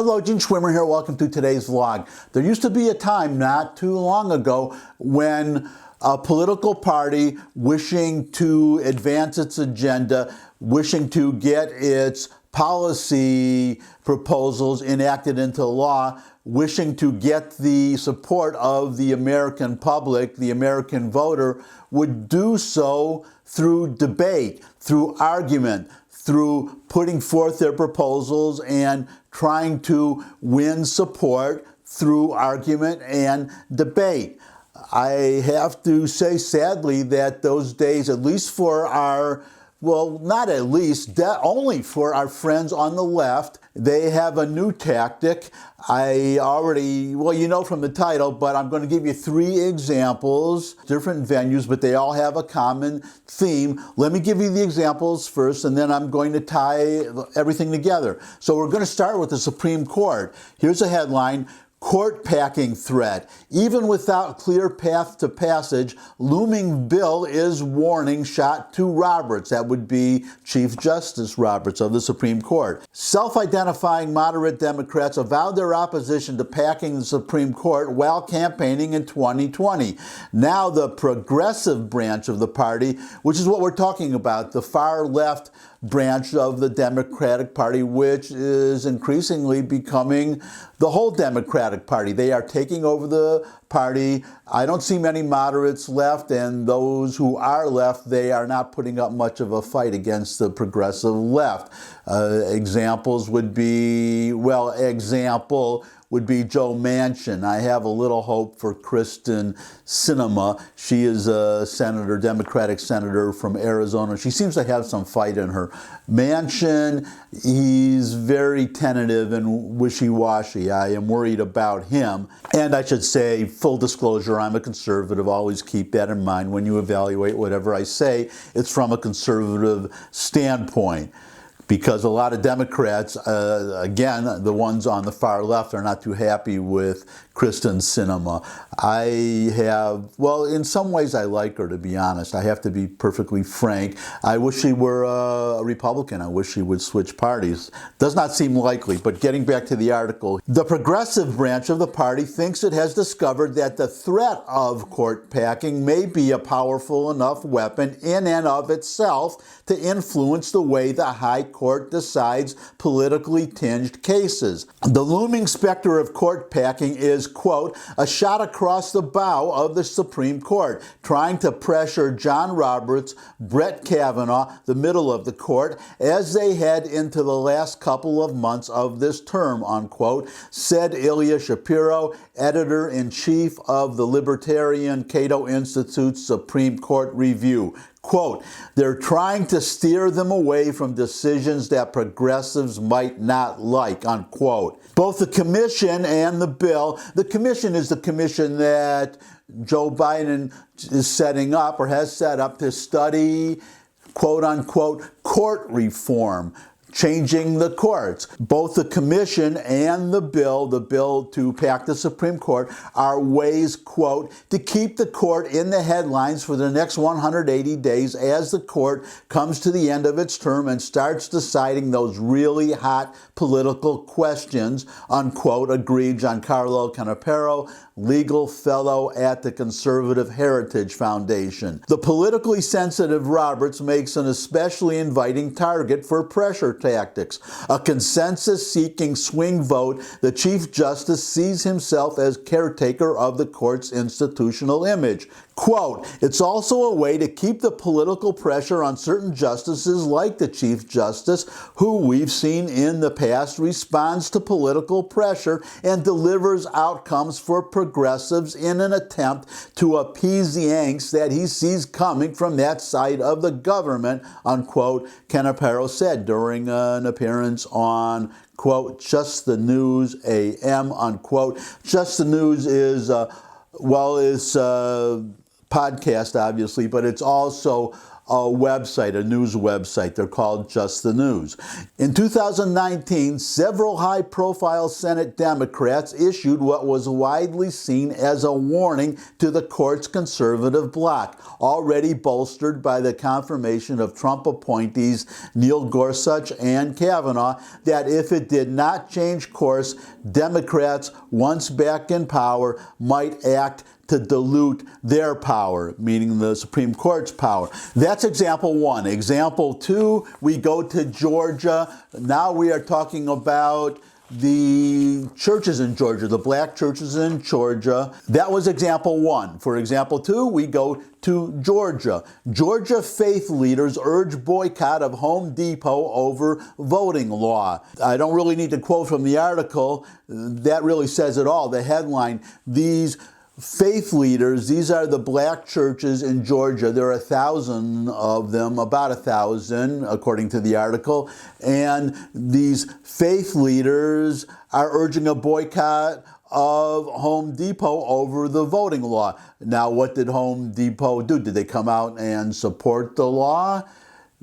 Hello, Gene Schwimmer here. Welcome to today's vlog. There used to be a time not too long ago when a political party wishing to advance its agenda, wishing to get its policy proposals enacted into law, wishing to get the support of the American public, the American voter, would do so through debate, through argument, through putting forth their proposals and trying to win support through argument and debate. I have to say, sadly, that those days, at least for our, well, not at least, only for our friends on the left, they have a new tactic. I already, well, you know from the title, but I'm going to give you 3 examples, different venues, but they all have a common theme. Let me give you the examples first, and then I'm going to tie everything together. So we're going to start with the Supreme Court. Here's a headline: Court packing threat. Even without clear path to passage, looming bill is warning shot to Roberts. That would be Chief Justice Roberts of the Supreme Court. Self-identifying moderate Democrats avowed their opposition to packing the Supreme Court while campaigning in 2020. Now the progressive branch of the party, which is what we're talking about, the far left branch of the Democratic Party, which is increasingly becoming the whole Democratic Party. They are taking over the party. I don't see many moderates left, and those who are left, they are not putting up much of a fight against the progressive left. Example would be Joe Manchin. I have a little hope for Kristen Sinema. She is a senator, Democratic senator from Arizona. She seems to have some fight in her. Manchin, he's very tentative and wishy-washy. I am worried about him. And I should say, full disclosure, I'm a conservative. Always keep that in mind when you evaluate whatever I say. It's from a conservative standpoint. Because a lot of Democrats, again, the ones on the far left, are not too happy with Kristen Sinema. In some ways I like her, to be honest. I have to be perfectly frank. I wish she were a Republican. I wish she would switch parties. Does not seem likely, but getting back to the article, the progressive branch of the party thinks it has discovered that the threat of court packing may be a powerful enough weapon in and of itself to influence the way the High Court decides politically tinged cases. The looming specter of court packing is, quote, a shot across the bow of the Supreme Court, trying to pressure John Roberts, Brett Kavanaugh, the middle of the court, as they head into the last couple of months of this term, unquote, said Ilya Shapiro, editor-in-chief of the libertarian Cato Institute's Supreme Court Review. Quote, they're trying to steer them away from decisions that progressives might not like, unquote. Both the commission and the bill, the commission is the commission that Joe Biden is setting up or has set up to study, quote unquote, court reform, changing the courts. Both the commission and the bill to pack the Supreme Court, are ways, quote, to keep the court in the headlines for the next 180 days as the court comes to the end of its term and starts deciding those really hot political questions, unquote, agreed Giancarlo Canapero, legal fellow at the Conservative Heritage Foundation. The politically sensitive Roberts makes an especially inviting target for pressure tactics. A consensus-seeking swing vote, the Chief Justice sees himself as caretaker of the court's institutional image. Quote, it's also a way to keep the political pressure on certain justices like the Chief Justice, who we've seen in the past responds to political pressure and delivers outcomes for progressives in an attempt to appease the angst that he sees coming from that side of the government, unquote, Canapero said during an appearance on, quote, Just the News AM, unquote. Just the News is, it's podcast, obviously, but it's also website, a news website. They're called Just the News. In 2019, several high-profile Senate Democrats issued what was widely seen as a warning to the court's conservative bloc, already bolstered by the confirmation of Trump appointees Neil Gorsuch and Kavanaugh, that if it did not change course, Democrats, once back in power, might act to dilute their power, meaning the Supreme Court's power. That's example one. Example two, we go to Georgia. Now we are talking about the churches in Georgia, the black churches in Georgia. That was example one. For example two, we go to Georgia. Georgia faith leaders urge boycott of Home Depot over voting law. I don't really need to quote from the article. That really says it all. The headline, these faith leaders, these are the black churches in Georgia. There are 1,000 of them, about 1,000, according to the article. And these faith leaders are urging a boycott of Home Depot over the voting law. Now, what did Home Depot do? Did they come out and support the law?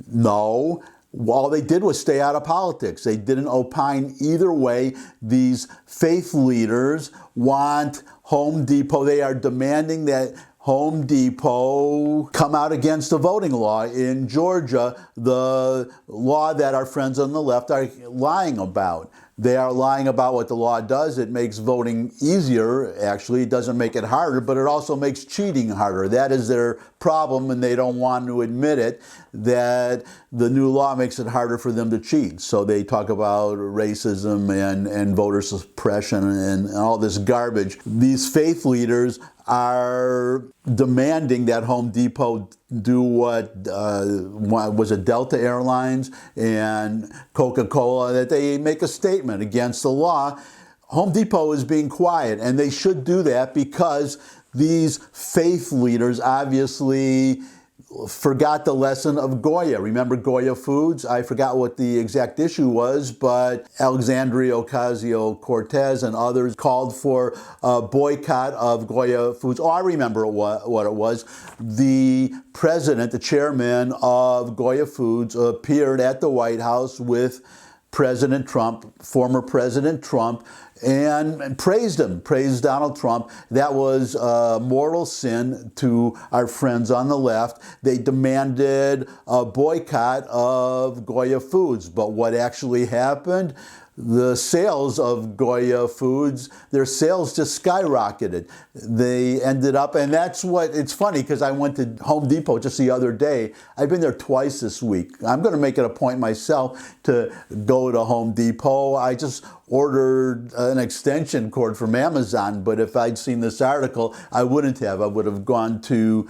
No. All they did was stay out of politics. They didn't opine either way. These faith leaders want Home Depot. They are demanding that Home Depot come out against the voting law in Georgia, the law that our friends on the left are lying about. They are lying about what the law does. It makes voting easier, actually. It doesn't make it harder, but it also makes cheating harder. That is their problem, and they don't want to admit it, that the new law makes it harder for them to cheat. So they talk about racism and voter suppression and all this garbage. These faith leaders are demanding that Home Depot do what was it, Delta Airlines and Coca-Cola, that they make a statement against the law. Home Depot is being quiet, and they should do that because these faith leaders obviously forgot the lesson of Goya. Remember Goya Foods? I forgot what the exact issue was, but Alexandria Ocasio-Cortez and others called for a boycott of Goya Foods. Oh, I remember what it was. The president, the chairman of Goya Foods, appeared at the White House with President Trump, former President Trump, and praised him, praised Donald Trump. That was a mortal sin to our friends on the left. They demanded a boycott of Goya Foods. But what actually happened? The sales of Goya Foods, their sales just skyrocketed. They ended up, and that's what, it's funny because I went to Home Depot just the other day. I've been there twice this week. I'm going to make it a point myself to go to Home Depot. I just ordered an extension cord from Amazon, but if I'd seen this article, I wouldn't have. I would have gone to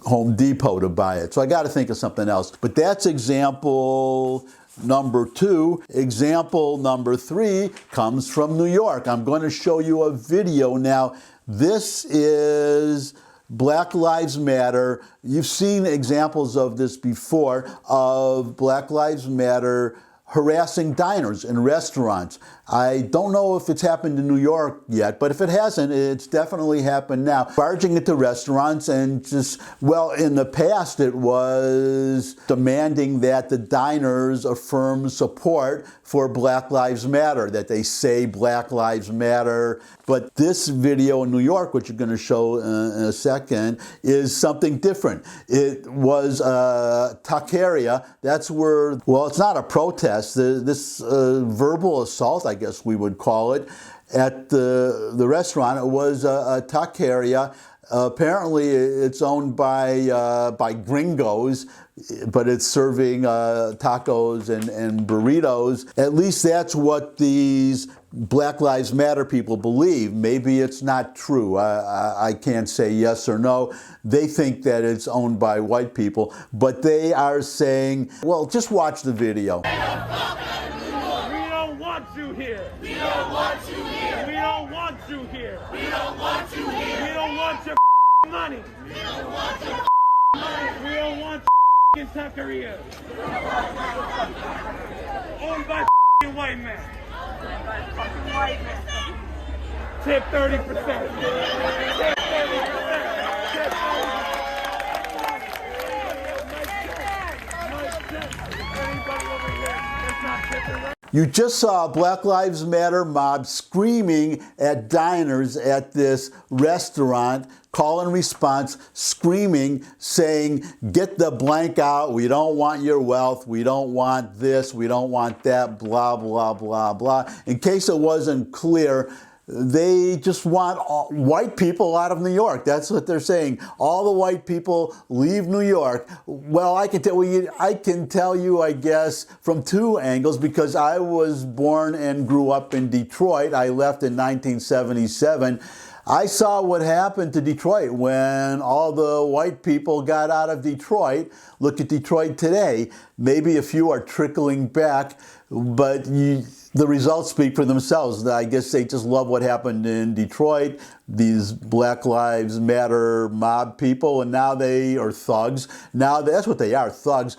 Home Depot to buy it. So I got to think of something else. But that's example number two. Example number three comes from New York. I'm going to show you a video now. This is Black Lives Matter. You've seen examples of this before, of Black Lives Matter harassing diners and restaurants. I don't know if it's happened in New York yet, but if it hasn't, it's definitely happened now. Barging into restaurants and just, well, in the past it was demanding that the diners affirm support for Black Lives Matter, that they say Black Lives Matter. But this video in New York, which you're going to show in a second, is something different. It was a taqueria. That's where, well, it's not a protest. This verbal assault, I guess we would call it, at the restaurant. It was a taqueria. Apparently, it's owned by gringos, but it's serving tacos and burritos. At least that's what these Black Lives Matter people believe. Maybe it's not true. I can't say yes or no. They think that it's owned by white people, but they are saying, well, just watch the video. We don't want you here. We don't want you here. We don't want you here. We don't want you here. We don't want your money. We don't want your money. We don't want your taqueria. Owned by white men. Tip 30%. Tip 30%. Tip 30%. Anybody over here that's not tripping right? You just saw a Black Lives Matter mob screaming at diners at this restaurant, call and response, screaming, saying, get the blank out, we don't want your wealth, we don't want this, we don't want that, blah, blah, blah, blah. In case it wasn't clear, they just want white people out of New York. That's what they're saying. All the white people leave New York. Well, I can tell you, I guess, from two angles, because I was born and grew up in Detroit. I left in 1977. I saw what happened to Detroit when all the white people got out of Detroit. Look at Detroit today. Maybe a few are trickling back, but the results speak for themselves. I guess they just love what happened in Detroit, these Black Lives Matter mob people, and now they are thugs. Now that's what they are, thugs.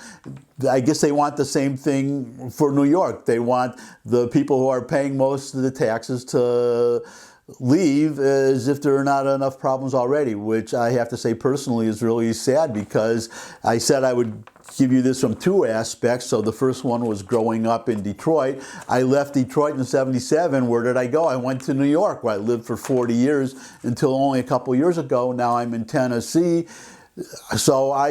I guess they want the same thing for New York. They want the people who are paying most of the taxes to leave as if there are not enough problems already, which I have to say personally is really sad, because I said I would give you this from two aspects. So the first one was growing up in Detroit. I left Detroit in '77. Where did I go? I went to New York, where I lived for 40 years until only a couple years ago. Now I'm in Tennessee. So I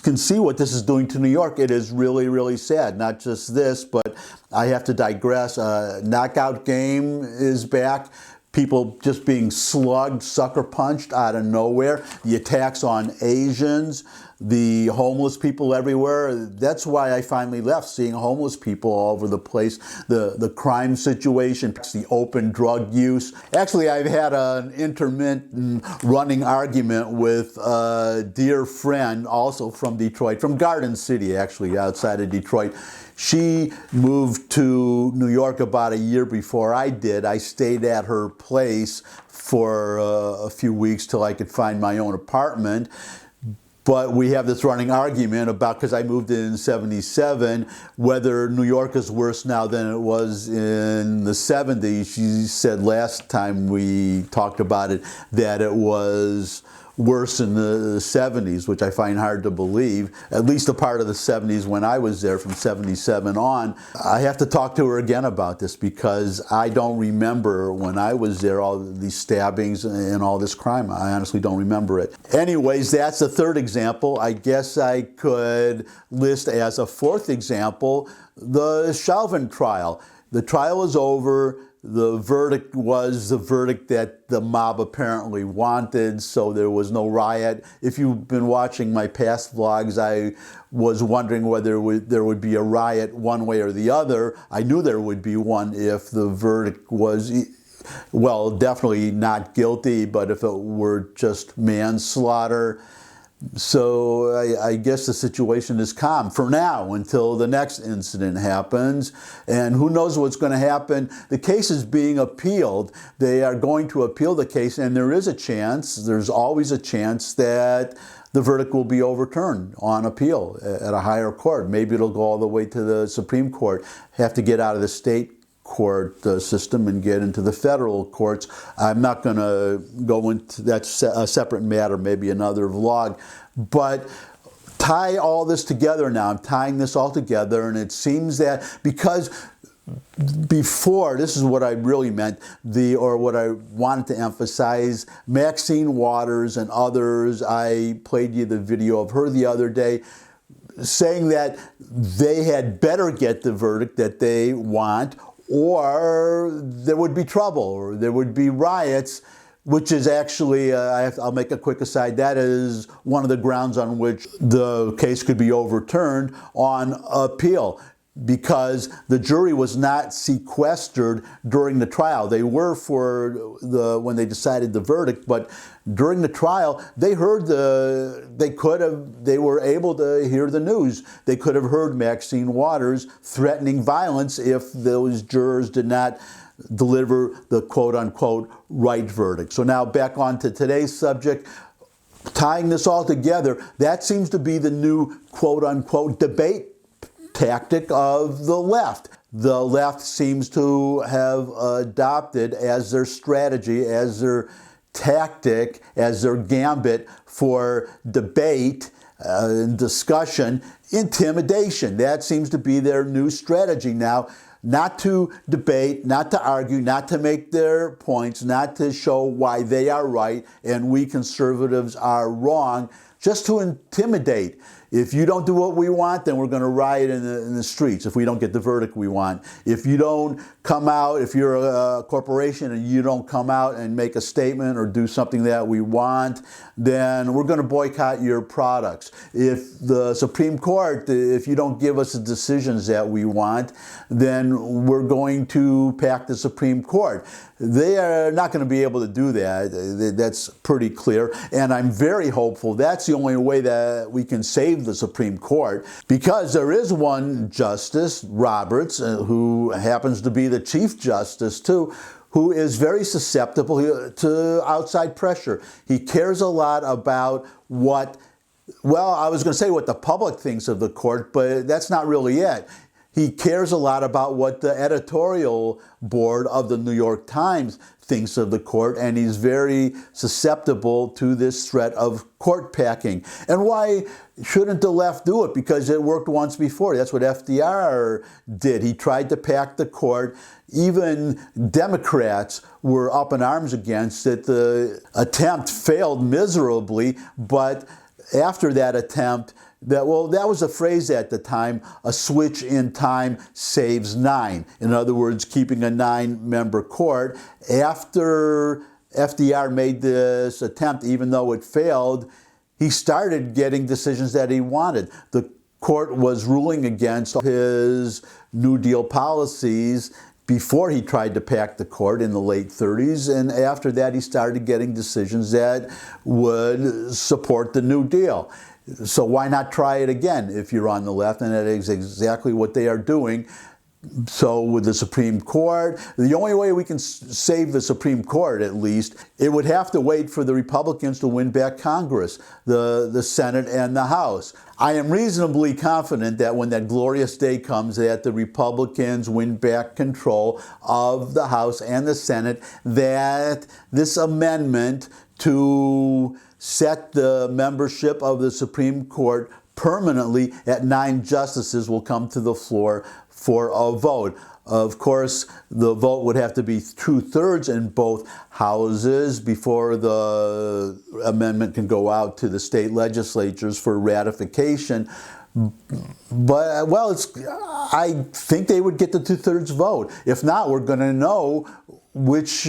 can see what this is doing to New York. It is really, really sad. Not just this, but I have to digress. Knockout game is back. People just being slugged, sucker punched out of nowhere. The attacks on Asians, the homeless people everywhere. That's why I finally left, seeing homeless people all over the place. The crime situation, the open drug use. Actually, I've had an intermittent running argument with a dear friend, also from Detroit, from Garden City, actually, outside of Detroit. She moved to New York about a year before I did. I stayed at her place for a few weeks till I could find my own apartment. But we have this running argument about, because I moved in '77, whether New York is worse now than it was in the '70s. She said last time we talked about it that it was worse in the '70s, which I find hard to believe, at least a part of the '70s when I was there from '77 on. I have to talk to her again about this, because I don't remember when I was there all these stabbings and all this crime. I honestly don't remember it. Anyways, that's the third example. I guess I could list as a fourth example the Shelving trial. The trial is over. The verdict was the verdict that the mob apparently wanted, so there was no riot. If you've been watching my past vlogs, I was wondering whether there would be a riot one way or the other. I knew there would be one if the verdict was, well, definitely not guilty, but if it were just manslaughter. So I guess the situation is calm for now until the next incident happens. And who knows what's going to happen. The case is being appealed. They are going to appeal the case, and there is a chance, there's always a chance that the verdict will be overturned on appeal at a higher court. Maybe it'll go all the way to the Supreme Court. Have to get out of the state court system and get into the federal courts. I'm not going to go into that's a separate matter, maybe another vlog, but tie all this together now. I'm tying this all together, and it seems that because before, this is what I really meant, or what I wanted to emphasize, Maxine Waters and others, I played you the video of her the other day, saying that they had better get the verdict that they want, or there would be trouble, or there would be riots, which is actually, I'll make a quick aside, that is one of the grounds on which the case could be overturned on appeal, because the jury was not sequestered during the trial. They were when they decided the verdict, but during the trial, they heard they were able to hear the news. They could have heard Maxine Waters threatening violence if those jurors did not deliver the quote-unquote right verdict. So now back on to today's subject. Tying this all together, that seems to be the new quote-unquote debate tactic of the left. The left seems to have adopted as their strategy, as their tactic, as their gambit for debate, in discussion, intimidation. That seems to be their new strategy now. Not to debate, not to argue, not to make their points, not to show why they are right and we conservatives are wrong, just to intimidate. If you don't do what we want, then we're going to riot in the streets if we don't get the verdict we want. If you don't come out, if you're a corporation and you don't come out and make a statement or do something that we want, then we're going to boycott your products. If the Supreme Court, if you don't give us the decisions that we want, then we're going to pack the Supreme Court. They are not going to be able to do that. That's pretty clear. And I'm very hopeful that's the only way that we can save the Supreme Court, because there is one Justice, Roberts, who happens to be the Chief Justice too, who is very susceptible to outside pressure. He cares a lot about what, well, I was going to say what the public thinks of the court, but that's not really it. He cares a lot about what the editorial board of the New York Times thinks of the court, and he's very susceptible to this threat of court packing. And why shouldn't the left do it? Because it worked once before. That's what FDR did. He tried to pack the court. Even Democrats were up in arms against it. The attempt failed miserably, but after that attempt, that was a phrase at the time, a switch in time saves 9. In other words, keeping a 9-member court. After FDR made this attempt, even though it failed, he started getting decisions that he wanted. The court was ruling against his New Deal policies before he tried to pack the court in the late 30s, and after that he started getting decisions that would support the New Deal. So why not try it again if you're on the left? And that is exactly what they are doing. So with the Supreme Court, the only way we can save the Supreme Court, at least, it would have to wait for the Republicans to win back Congress, the Senate and the House. I am reasonably confident that when that glorious day comes, that the Republicans win back control of the House and the Senate, that this amendment to set the membership of the Supreme Court permanently at 9 justices will come to the floor for a vote. Of course, the vote would have to be 2/3 in both houses before the amendment can go out to the state legislatures for ratification. But, well, I think they would get the 2/3 vote. If not, we're going to know which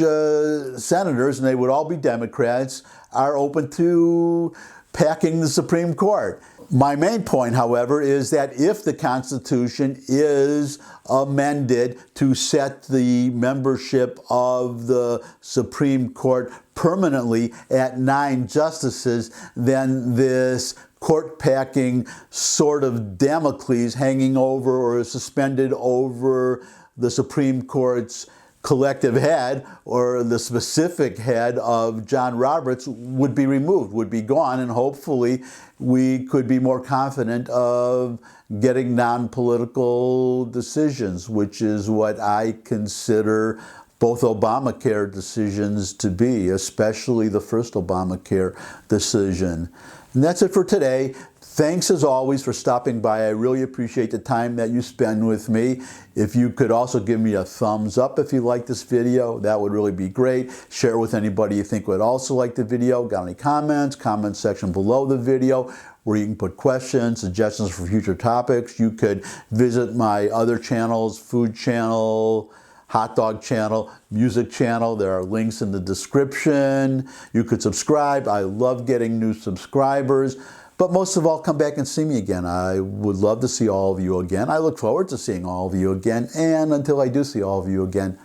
senators, and they would all be Democrats, are open to packing the Supreme Court. My main point, however, is that if the Constitution is amended to set the membership of the Supreme Court permanently at 9 justices, then this court packing sort of Damocles hanging over or suspended over the Supreme Court's collective head, or the specific head of John Roberts, would be removed, would be gone, and hopefully we could be more confident of getting non-political decisions, which is what I consider both Obamacare decisions to be, especially the first Obamacare decision. And that's it for today. Thanks as always for stopping by. I really appreciate the time that you spend with me. If you could also give me a thumbs up if you like this video, that would really be great. Share it with anybody you think would also like the video. Got any comments? Comment section below the video where you can put questions, suggestions for future topics. You could visit my other channels, food channel, hot dog channel, music channel. There are links in the description. You could subscribe. I love getting new subscribers. But most of all, come back and see me again. I would love to see all of you again. I look forward to seeing all of you again. And until I do see all of you again,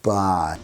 bye.